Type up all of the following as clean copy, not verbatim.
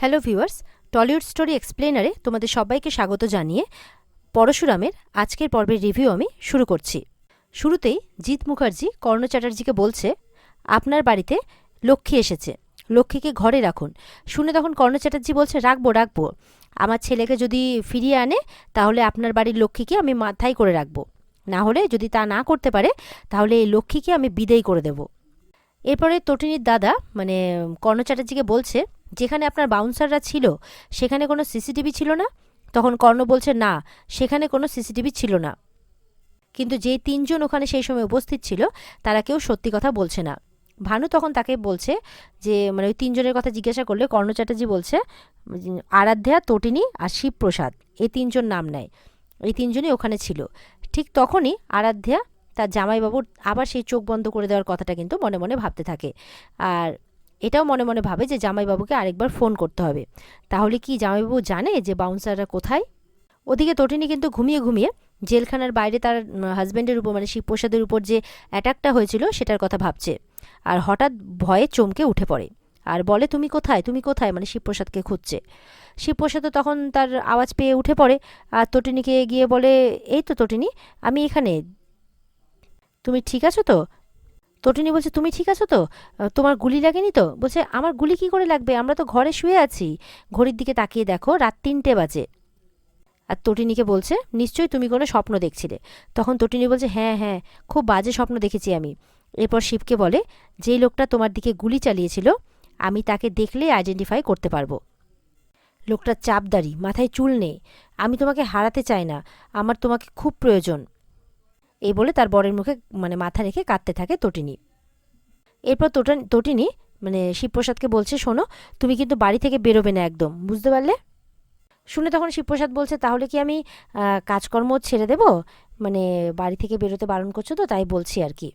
Hello viewers, Tollywood story এক্সপ্লেনারে তোমাদের সবাইকে স্বাগত জানিয়ে পরশুরামের আজকের পর্বের রিভিউ আমি শুরু করছি। শুরুতেই জিৎ মুখার্জি কর্ণ চ্যাটার্জিকে বলছে, আপনার বাড়িতে লক্ষ্মী এসেছে, লক্ষ্মীকে ঘরে রাখুন। শুনে তখন কর্ণ চ্যাটার্জি বলছে, রাখবো, আমার ছেলেকে যদি ফিরিয়ে আনে তাহলে আপনার বাড়ির লক্ষ্মীকে আমি মাথায় করে রাখবো, না হলে যদি তা না করতে পারে তাহলে এই লক্ষ্মীকে আমি বিদেয় করে দেব। এরপরে তটিনীর দাদা মানে কর্ণ চ্যাটার্জিকে বলছে, যেখানে আপনার বাউন্সাররা ছিল সেখানে কোনো সিসিটিভি ছিল না? তখন কর্ণ বলছে, না, সেখানে কোনো সিসিটিভি ছিল না, কিন্তু যে তিনজন ওখানে সেই সময় উপস্থিত ছিল তারা কেউ সত্যি কথা বলছে না। ভানু তখন তাকে বলছে যে মানে ওই তিনজনের কথা জিজ্ঞাসা করলে কর্ণ চ্যাটার্জি বলছে, আরাধ্যা, তটিনী আর শিবপ্রসাদ, এই তিনজন নাম নেয়, এই তিনজনই ওখানে ছিল। ঠিক তখনই আরাধ্যা তার জামাইবাবুর আবার সেই চোখ বন্ধ করে দেওয়ার কথাটা কিন্তু মনে মনে ভাবতে থাকে, আর এটাও মনে মনে ভাবে যে জামাইবাবুকে আরেকবার ফোন করতে হবে, তাহলে কি জামাইবাবু জানে যে বাউন্সাররা কোথায়। ওদিকে তটিনী কিন্তু ঘুমিয়ে ঘুমিয়ে জেলখানার বাইরে তার হাজব্যান্ডের উপর মানে শিবপ্রসাদের উপর যে অ্যাটাকটা হয়েছিল সেটার কথা ভাবছে, আর হঠাৎ ভয়ে চমকে উঠে পড়ে আর বলে, তুমি কোথায়, মানে শিবপ্রসাদকে খুঁজছে। শিবপ্রসাদও তখন তার আওয়াজ পেয়ে উঠে পড়ে আর তটিনীকে গিয়ে বলে, এই তো তটিনী, আমি এখানে, তুমি ঠিক আছো তো? তটিনী বলছে, তুমি ঠিক আছো তো? তোমার গুলি লাগেনি তো? বলছে, আমার গুলি কি করে লাগবে, আমরা তো ঘরে শুয়ে আছি। ঘড়ির দিকে তাকিয়ে দেখো, রাত 3টে বাজে। আর তটিনীকে বলছে, নিশ্চয়ই তুমি কোনো স্বপ্ন দেখছিলে। তখন তটিনী বলছে, হ্যাঁ, খুব বাজে স্বপ্ন দেখেছি আমি। এরপর শিবকে বলে, যেই লোকটা তোমার দিকে গুলি চালিয়েছিল আমি তাকে দেখলেই আইডেন্টিফাই করতে পারবো। লোকটা চাপদারি, মাথায় চুল নেই, আমি তোমাকে হারাতে চাই না, আমার তোমাকে খুব প্রয়োজন। এই বলে তার বরের মুখে মানে মাথা রেখে কাঁদতে থাকে তটিনী। এরপর তটিনী মানে শিবপ্রসাদকে বলছে, শোনো, তুমি কিন্তু বাড়ি থেকে বেরোবে না একদম, বুঝতে পারলে? শুনে তখন শিবপ্রসাদ বলছে, তাহলে কি আমি কাজকর্ম ছেড়ে দেব? মানে বাড়ি থেকে বেরোতে বারণ করছো তো, তাই বলছি আর কি।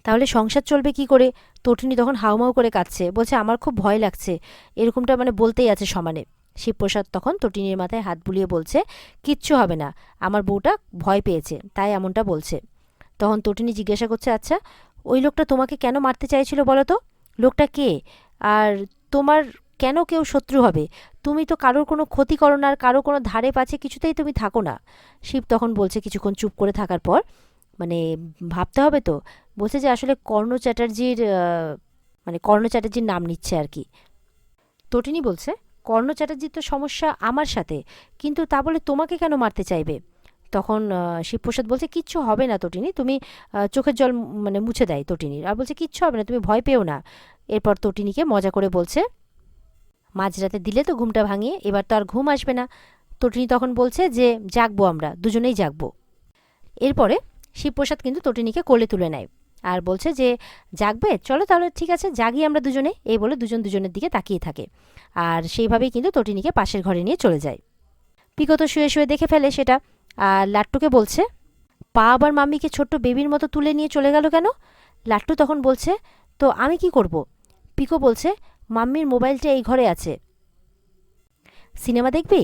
তাহলে সংসার চলবে কি করে? তটিনী তখন হাউমাউ করে কাঁদছে, বলছে, আমার খুব ভয় লাগছে, এরকমটা মানে বলতেই আছে সমানে। শিবপ্রসাদ তখন তটিনীর মাথায় হাত বুলিয়ে বলছে, কিচ্ছু হবে না, আমার বউটা ভয় পেয়েছে তাই এমনটা বলছে। তখন তটিনী জিজ্ঞাসা করছে, আচ্ছা, ওই লোকটা তোমাকে কেন মারতে চাইছিল বলো তো? লোকটা কে? আর তোমার কেন কেউ শত্রু হবে? তুমি তো কারোর কোনো ক্ষতি করো না, আর কারো কোনো ধারে পাছে কিছুতেই তুমি থাকো না। শিব তখন বলছে কিছুক্ষণ চুপ করে থাকার পর, মানে ভাবতে হবে তো, বলছে যে আসলে কর্ণ চ্যাটার্জির নাম নিচ্ছে আর কি। তটিনী বলছে, কর্ণ চ্যাটার্জির তো সমস্যা আমার সাথে, কিন্তু তা বলে তোমাকে কেন মারতে চাইবে? তখন শিবপ্রসাদ বলছে, কিচ্ছু হবে না তটিনী, তুমি চোখের জল মানে মুছে দেয় তটিনীর, আর বলছে, কিচ্ছু হবে না, তুমি ভয় পেও না। এরপর তটিনীকে মজা করে বলছে, মাঝরাতে দিলে তো ঘুমটা ভাঙিয়ে, এবার তো আর ঘুম আসবে না। তটিনী তখন বলছে যে জাগবো, আমরা দুজনেই জাগবো। এরপরে শিবপ্রসাদ কিন্তু তটিনীকে কোলে তুলে নেয় আর বলছে যে, জাগবে, চলো তাহলে, ঠিক আছে, জাগি আমরা দুজনে। এই বলে দুজন দুজনের দিকে তাকিয়ে থাকে, আর সেইভাবেই কিন্তু তটিনীকে পাশের ঘরে নিয়ে চলে যায়। পিকো তো শুয়ে শুয়ে দেখে ফেলে সেটা, আর লাট্টুকে বলছে, পা আবার মাম্মিকে ছোট্ট বেবির মতো তুলে নিয়ে চলে গেল কেন? লাট্টু তখন বলছে, তো আমি কি করব? পিকো বলছে, মাম্মির মোবাইলটা এই ঘরে আছে, সিনেমা দেখবি?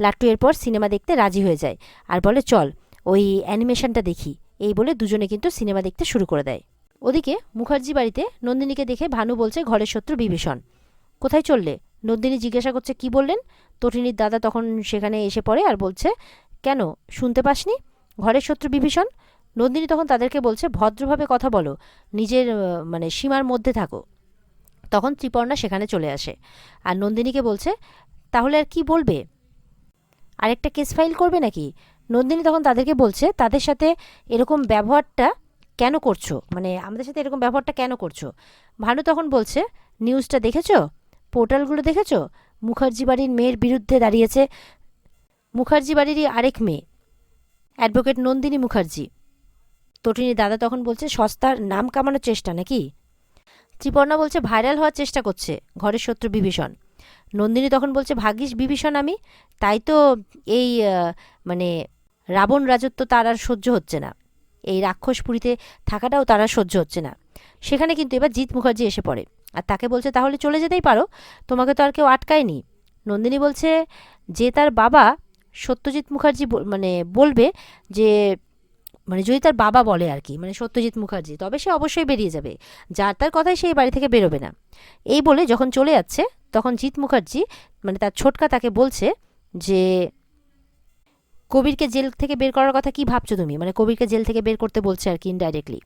লাট্টু এরপর সিনেমা দেখতে রাজি হয়ে যায় আর বলে, চল ওই অ্যানিমেশনটা দেখি। এই বলে দুজনে কিন্তু সিনেমা দেখতে শুরু করে দেয়। ওদিকে মুখার্জি বাড়িতে নন্দিনীকে দেখে ভানু বলছে, ঘরের শত্রু বিভীষণ। কোথায় চললে? নন্দিনী জিজ্ঞাসা করছে, কি বললেন? তটিনীর দাদা তখন সেখানে এসে পড়ে আর বলছে, কেন, শুনতে পাসনি? ঘরের শত্রু বিভীষণ। নন্দিনী তখন তাদেরকে বলছে, ভদ্রভাবে কথা বলো, নিজের মানে সীমার মধ্যে থাকো। তখন ত্রিপর্ণা সেখানে চলে আসে আর নন্দিনীকে বলছে, তাহলে আর কি বলবে? আরেকটা কেস ফাইল করবে নাকি? নন্দিনী তখন তাদেরকে বলছে, তাদের সাথে এরকম ব্যবহারটা কেন করছো, মানে আমাদের সাথে এরকম ব্যবহারটা কেন করছো? ভানু তখন বলছে, নিউজটা দেখেছো? পোর্টালগুলো দেখেছো? মুখার্জি বাড়ির মেয়ের বিরুদ্ধে দাঁড়িয়েছে মুখার্জি বাড়িরই আরেক মেয়ে, অ্যাডভোকেট নন্দিনী মুখার্জি। তটিনীর দাদা তখন বলছে, সস্তার নাম কামানোর চেষ্টা নাকি? ত্রিপর্ণা বলছে, ভাইরাল হওয়ার চেষ্টা করছে ঘরের শত্রু বিভীষণ। নন্দিনী তখন বলছে, ভাগ্যিস বিভীষণ আমি, তাই তো এই মানে রাবণ রাজত্ব তার আর সহ্য হচ্ছে না, এই রাক্ষসপুরীতে থাকাটাও তার আর সহ্য হচ্ছে না। সেখানে কিন্তু এবার জিৎ মুখার্জি এসে পড়ে আর তাকে বলছে, তাহলে চলে যেতেই পারো, তোমাকে তো আর কেউ আটকায়নি। নন্দিনী বলছে, যে তার বাবা সত্যজিৎ মুখার্জি মানে বলবে যে, মানে যদি তার বাবা বলে আর কি, মানে সত্যজিৎ মুখার্জি, তবে সে অবশ্যই বেরিয়ে যাবে, যার তার কথায় সেই বাড়ি থেকে বেরোবে না। এই বলে যখন চলে যাচ্ছে তখন জিৎ মুখার্জি মানে তার ছোটকা তাকে বলছে যে কবিরকে জেল থেকে বের করার কথা কি ভাবছো তুমি, মানে কবিরকে জেল থেকে বের করতে বলছে আর কি ইনডাইরেক্টলি।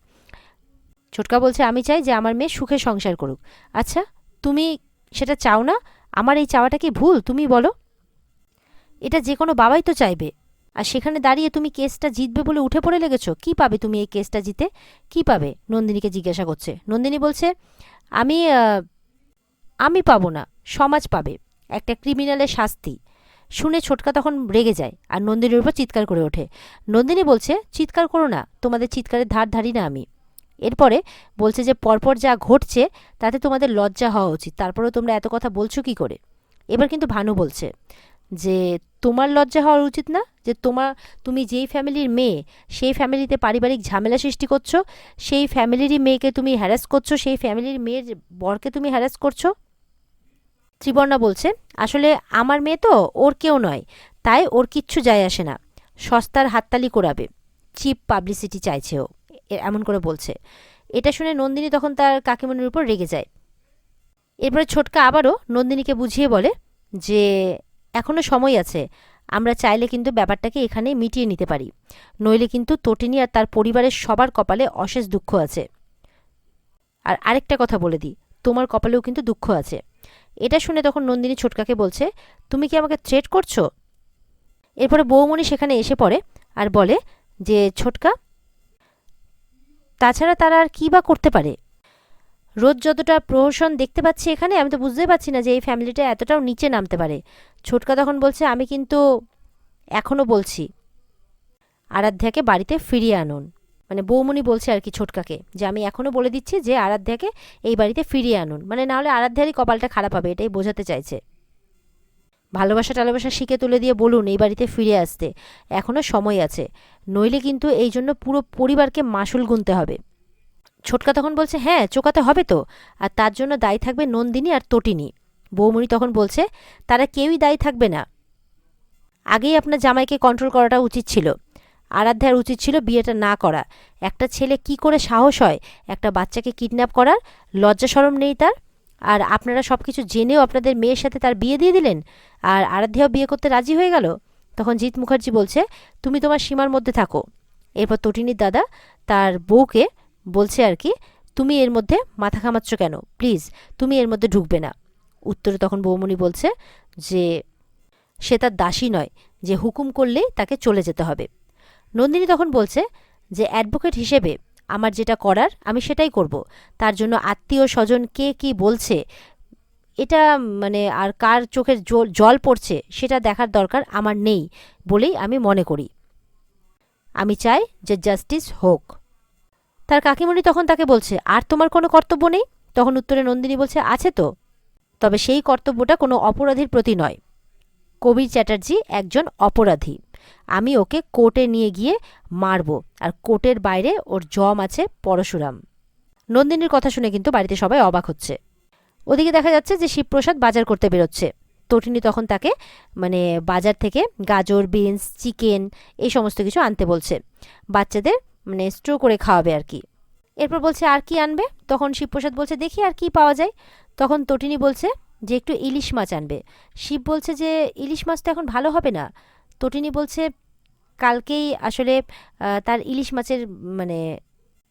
ছোটকা বলছে আমি চাই যে আমার মেয়ে সুখে সংসার করুক। আচ্ছা তুমি সেটা চাও না, আমার এই চাওয়াটা কি ভুল তুমি বলো? এটা যে কোনো বাবাই তো চাইবে। আর সেখানে দাঁড়িয়ে তুমি কেসটা জিতবে বলে উঠে পড়ে লেগেছো, কি পাবে তুমি এই কেসটা জিতে, কি পাবে? নন্দিনীকে জিজ্ঞাসা করছে। নন্দিনী বলছে আমি আমি পাবো না, সমাজ পাবে, একটা ক্রিমিনালের শাস্তি। শুনে ছোটকা তখন রেগে যায় আর নন্দিনীর উপর চিৎকার করে ওঠে। নন্দিনী বলছে চিৎকার করো না, তোমাদের চিৎকারের ধার ধারি না আমি। এরপরে বলছে যে পরপর যা ঘটছে তাতে তোমাদের লজ্জা হওয়া উচিত, তারপরেও তোমরা এত কথা বলছো কি করে? এবার কিন্তু ভানু বলছে যে তোমার লজ্জা হওয়া উচিত না যে তুমি যেই ফ্যামিলির মেয়ে সেই ফ্যামিলিতে পারিবারিক ঝামেলা সৃষ্টি করছো, সেই ফ্যামিলিরই মেয়েকে তুমি হ্যারাস করছো, সেই ফ্যামিলির মেয়ের বরকে তুমি হ্যারাস করছো। ত্রিবর্ণা বলছে আসলে আমার মেয়ে তো ওর কেউ নয়, তাই ওর কিচ্ছু যায় আসে না, সস্তার হাততালি করাবে, চিপ পাবলিসিটি চাইছে ও, এমন করে বলছে। এটা শুনে নন্দিনী তখন তার কাকিমণির উপর রেগে যায়। এরপরে ছোটকা আবারও নন্দিনীকে বুঝিয়ে বলে যে এখনও সময় আছে, আমরা চাইলে কিন্তু ব্যাপারটাকে এখানে মিটিয়ে নিতে পারি, নইলে কিন্তু তটিনী আর তার পরিবারের সবার কপালে অশেষ দুঃখ আছে। আর আরেকটা কথা বলে দিই, তোমার কপালেও কিন্তু দুঃখ আছে। এটা শুনে তখন নন্দিনী ছোটকাকে বলছে তুমি কি আমাকে থ্রেট করছো? এরপরে বৌমণি সেখানে এসে পড়ে আর বলে যে ছোটকা, তাছাড়া তারা আর কী বা করতে পারে? রোজ যতটা প্রহসন দেখতে পাচ্ছি এখানে, আমি তো বুঝতেই পারছি না যে এই ফ্যামিলিটা এতটাও নিচে নামতে পারে। ছোটকা তখন বলছে আমি কিন্তু এখনও বলছি আরাধ্যাকে বাড়িতে ফিরিয়ে আনুন। মানে বৌমণি বলছে আর কি ছোটকাকে যে আমি এখনও বলে দিচ্ছি যে আরাধ্যাকে এই বাড়িতে ফিরিয়ে আনুন, মানে নাহলে আরাধ্যারই কপালটা খারাপ হবে, এটাই বোঝাতে চাইছে। ভালোবাসা টালোবাসা শিখে তুলে দিয়ে বলুন এই বাড়িতে ফিরে আসতে, এখনও সময় আছে, নইলে কিন্তু এই জন্য পুরো পরিবারকে মাসুল গুনতে হবে। ছোটকা তখন বলছে হ্যাঁ চোকাতে হবে তো, আর তার জন্য দায়ী থাকবে নন্দিনী আর তটিনী। বৌমণি তখন বলছে তারা কেউই দায়ী থাকবে না, আগেই আপনার জামাইকে কন্ট্রোল করাটা উচিত ছিল, আরাধ্যার উচিত ছিল বিয়েটা না করা। একটা ছেলে কি করে সাহস হয় একটা বাচ্চাকে কিডন্যাপ করার, লজ্জা শরম নেই তার? আর আপনারা সব কিছু জেনেও আপনাদের মেয়ের সাথে তার বিয়ে দিয়ে দিলেন, আর আরাধ্যাও বিয়ে করতে রাজি হয়ে গেল। তখন জিৎ মুখার্জি বলছে তুমি তোমার সীমার মধ্যে থাকো। এরপর তটিনীর দাদা তার বউকে বলছে আর কি তুমি এর মধ্যে মাথা ঘামাচ্ছ কেন, প্লিজ তুমি এর মধ্যে ঢুকবে না। উত্তরে তখন বৌমণি বলছে যে সে তার দাসী নয় যে হুকুম করলেই তাকে চলে যেতে হবে। নন্দিনী তখন বলছে যে অ্যাডভোকেট হিসেবে আমার যেটা করার আমি সেটাই করব, তার জন্য আত্মীয় স্বজন কে কি বলছে এটা মানে আর কার চোখের জল পড়ছে সেটা দেখার দরকার আমার নেই বলেই আমি মনে করি, আমি চাই যে জাস্টিস হোক। তার কাকিমণি তখন তাকে বলছে আর তোমার কোনো কর্তব্য নেই? তখন উত্তরে নন্দিনী বলছে আছে তো, তবে সেই কর্তব্যটা কোনো অপরাধীর প্রতি নয়। কবির চ্যাটার্জি একজন অপরাধী, আমি ওকে কোর্টে নিয়ে গিয়ে মারব, আর কোর্টের বাইরে ওর জম আছে পরশুরাম। নন্দিনীর কথা শুনে কিন্তু বাড়িতে সবাই অবাক হচ্ছে। ওদিকে দেখা যাচ্ছে যে শিবপ্রসাদ বাজার করতে বেরোচ্ছে। তটিনী তখন তাকে মানে বাজার থেকে গাজর বিনস চিকেন এই সমস্ত কিছু আনতে বলছে, বাচ্চাদের মানে স্ট্রো করে খাওয়াবে আর কি। এরপর বলছে আর কি আনবে? তখন শিবপ্রসাদ বলছে দেখি আর কি পাওয়া যায়। তখন তটিনী বলছে যে একটু ইলিশ মাছ আনবে। শিব বলছে যে ইলিশ মাছ তো এখন ভালো হবে না। তটিনী বলছে কালকেই আসলে তার ইলিশ মাছের মানে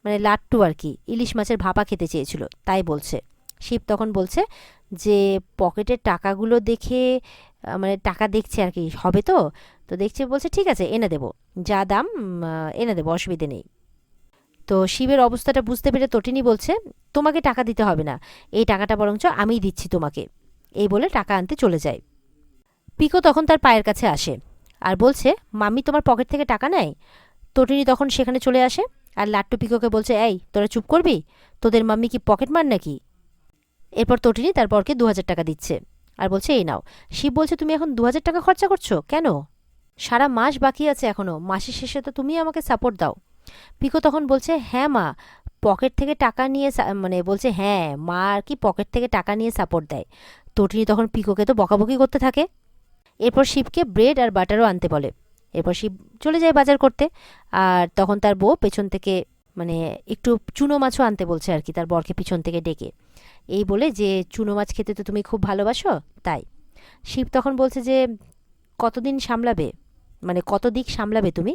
মানে লাট্টু আর কি, ইলিশ মাছের ভাপা খেতে চেয়েছিল তাই বলছে। শিব তখন বলছে যে পকেটের টাকাগুলো দেখে মানে টাকা দেখছে আর কি, হবে তো? তো দেখছে, বলছে ঠিক আছে এনে দেবো, যা দাম এনে দেবো, অসুবিধে নেই। তো শিবের অবস্থাটা বুঝতে পেরে তটিনী বলছে তোমাকে টাকা দিতে হবে না, এই টাকাটা বরঞ্চ আমিই দিচ্ছি তোমাকে। এই বলে টাকা আনতে চলে যায়। পিকো তখন তার পায়ের কাছে আসে আর বলছে মাম্মি তোমার পকেট থেকে টাকা নেয়। তটিনী তখন সেখানে চলে আসে আর লাট্টু পিকোকে বলছে এই তোরা চুপ করবি, তোদের মাম্মি কি পকেট মার নাকি? এরপর তটিনী তার বরকে 2000 টাকা দিচ্ছে আর বলছে এই নাও। শিব বলছে তুমি এখন 2000 টাকা খরচা করছো কেন? সারা মাস বাকি আছে এখনো, মাসের শেষে তো তুমি আমাকে সাপোর্ট দাও। পিকো তখন বলছে হ্যাঁ মা, পকেট থেকে টাকা নিয়ে মানে বলছে হ্যাঁ মা আর কি পকেট থেকে টাকা নিয়ে সাপোর্ট দেয়। তটিনী তখন পিকোকে তো বকাবকি করতে থাকে। এরপর শিবকে ব্রেড আর বাটারও আনতে বলে। এরপর শিব চলে যায় বাজার করতে, আর তখন তার বউ পেছন থেকে মানে একটু চুনো মাছও আনতে বলছে আর কি তার বরকে পিছন থেকে ডেকে। এই বলে যে চুনো মাছ খেতে তো তুমি খুব ভালোবাসো তাই। শিব তখন বলছে যে কতদিন সামলাবে, মানে কত দিক সামলাবে তুমি,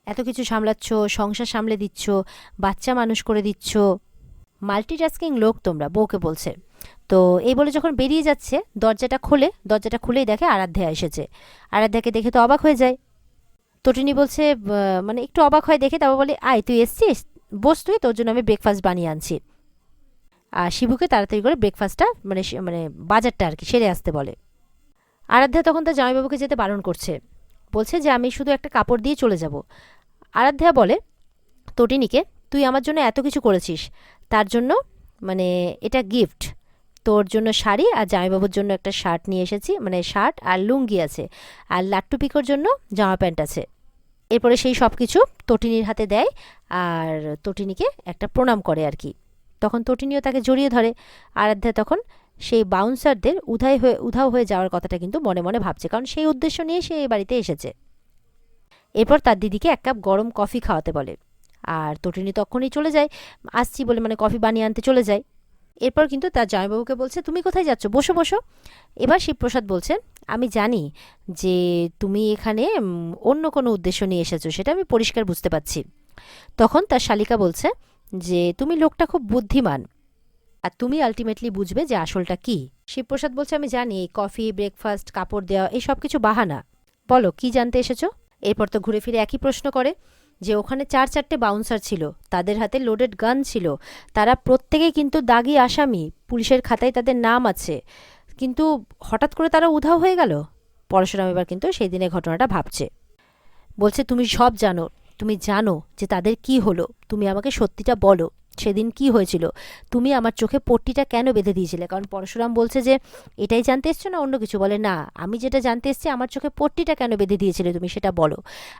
এত কিছু সামলাচ্ছ, সংসার সামলে দিচ্ছ, বাচ্চা মানুষ করে দিচ্ছ, মাল্টিটাস্কিং লোক তোমরা, বউকে বলছে। তো এই বলে যখন বেরিয়ে যাচ্ছে দরজাটা খুলেই দেখে আরাধ্যা এসেছে। আরাধ্যাকে দেখে তো অবাক হয়ে যায়। তটিনী বলছে মানে একটু অবাক হয় দেখে, তারপর বলে আয় তুই এসছিস, বস তুই, তোর জন্য আমি ব্রেকফাস্ট বানিয়ে আনছি। আর শিবুকে তাড়াতাড়ি করে ব্রেকফাস্টটা মানে বাজারটা আর কি সেরে আসতে বলে। আরাধ্যা তখন তার জামাইবাবুকে যেতে বারণ করছে, বলছে যে আমি শুধু একটা কাপড় দিয়ে চলে যাব। আরাধ্যা বলে তটিনীকে, তুই আমার জন্য এত কিছু করেছিস, তার জন্য মানে এটা গিফট, তোর জন্য শাড়ি, আর জামাইবাবুর জন্য একটা শার্ট নিয়ে এসেছি, মানে শার্ট আর লুঙ্গি আছে, আর লাট্টু পিকোর জন্য জামা প্যান্ট আছে। এরপরে সেই সব কিছু তটিনীর হাতে দেয়, আর তটিনীকে একটা প্রণাম করে আর কি। তখন তটিনীও তাকে জড়িয়ে ধরে। আরাধ্যা তখন সেই বাউন্সারদের উধাও হয়ে যাওয়ার কথাটা কিন্তু মনে মনে ভাবছে, কারণ সেই উদ্দেশ্য নিয়ে সে এই বাড়িতে এসেছে। এরপর তার দিদিকে এক কাপ গরম কফি খাওয়াতে বলে, আর তটিনী তখনই চলে যায়, আসছি বলে মানে কফি বানিয়ে আনতে চলে যায়। এরপর কিন্তু তার জামাইবাবুকে বলছে তুমি কোথায় যাচ্ছ, বসো বসো। এবার শিবপ্রসাদ বলছে আমি জানি যে তুমি এখানে অন্য কোনো উদ্দেশ্য নিয়ে এসেছো, সেটা আমি পরিষ্কার বুঝতে পারছি। তখন তার শালিকা বলছে যে তুমি লোকটা খুব বুদ্ধিমান, আর তুমি আলটিমেটলি বুঝবে যে আসলটা কি। শিবপ্রসাদ বলছে আমি জানি এই কফি, ব্রেকফাস্ট, কাপড় দেওয়া এই সব কিছু বাহানা, বলো কি জানতে এসেছো। এরপর তো ঘুরে ফিরে একই প্রশ্ন করে যে ওখানে 4-4টে বাউন্সার ছিল, তাদের হাতে লোডেড গান ছিল, তারা প্রত্যেকেই কিন্তু দাগি আসামি, পুলিশের খাতায় তাদের নাম আছে, কিন্তু হঠাৎ করে তারা উধাও হয়ে গেল। পরশুরাম এবার কিন্তু সেই দিনের ঘটনাটা ভাবছে, বলছে তুমি সব জানো, তুমি জানো যে তাদের কি হলো, তুমি আমাকে সত্যিটা বলো, সেদিন কি হয়েছিল, তুমি আমার চোখে পট্টিটা কেন বেঁধে দিয়েছিলে। কারণ পরশুরাম বলছে যে এটাই জানতে এসছো না অন্য কিছু, বলে না আমি যেটা জানতে এসছি আমার চোখে পট্টিটা কেন বেঁধে দিয়েছিলে তুমি সেটা বলো।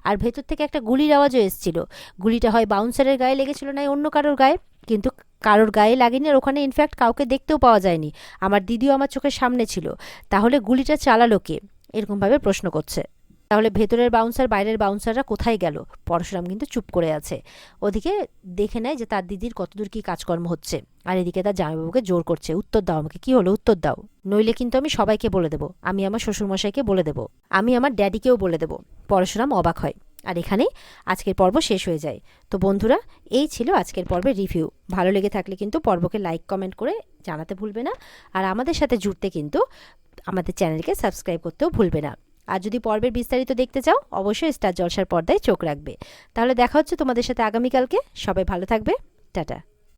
আর ভেতর থেকে একটা গুলির আওয়াজও এসেছিল, গুলিটা হয় বাউন্সারের গায়ে লেগেছিল না অন্য কারোর গায়ে, কিন্তু কারোর গায়ে লাগেনি, আর ওখানে ইনফ্যাক্ট কাউকে দেখতেও পাওয়া যায়নি, আমার দিদিও আমার চোখের সামনে ছিল, তাহলে গুলিটা চালালো কে, এরকমভাবে প্রশ্ন করছে। তাহলে ভেতরের বাউন্সার বাইরের বাউন্সাররা কোথায় গেল। পরশুরাম কিন্তু চুপ করে আছে, ওদিকে দেখে নেয় যে তার দিদির কতদূর কি কাজকর্ম হচ্ছে, আর এদিকে তার জামাইবাবুকে জোর করছে উত্তর দাও আমাকে, কি হলো উত্তর দাও, নইলে কিন্তু আমি সবাইকে বলে দেবো, আমি আমার শ্বশুরমশাইকে বলে দেবো, আমি আমার ড্যাডিকেও বলে দেবো। পরশুরাম অবাক হয়। আর এখানেই আজকের পর্ব শেষ হয়ে যায়। তো বন্ধুরা, এই ছিল আজকের পর্বের রিভিউ। ভালো লেগে থাকলে কিন্তু পর্বকে লাইক কমেন্ট করে জানাতে ভুলবে না, আর আমাদের সাথে জুড়তে কিন্তু আমাদের চ্যানেলকে সাবস্ক্রাইব করতেও ভুলবে না। আর যদি পর্বের বিস্তারিত দেখতে চাও অবশ্যই স্টার জলসার পর্দায় চোখ রাখবে। তাহলে দেখা হচ্ছে তোমাদের সাথে আগামীকালকে। সবাই ভালো থাকবে, টাটা।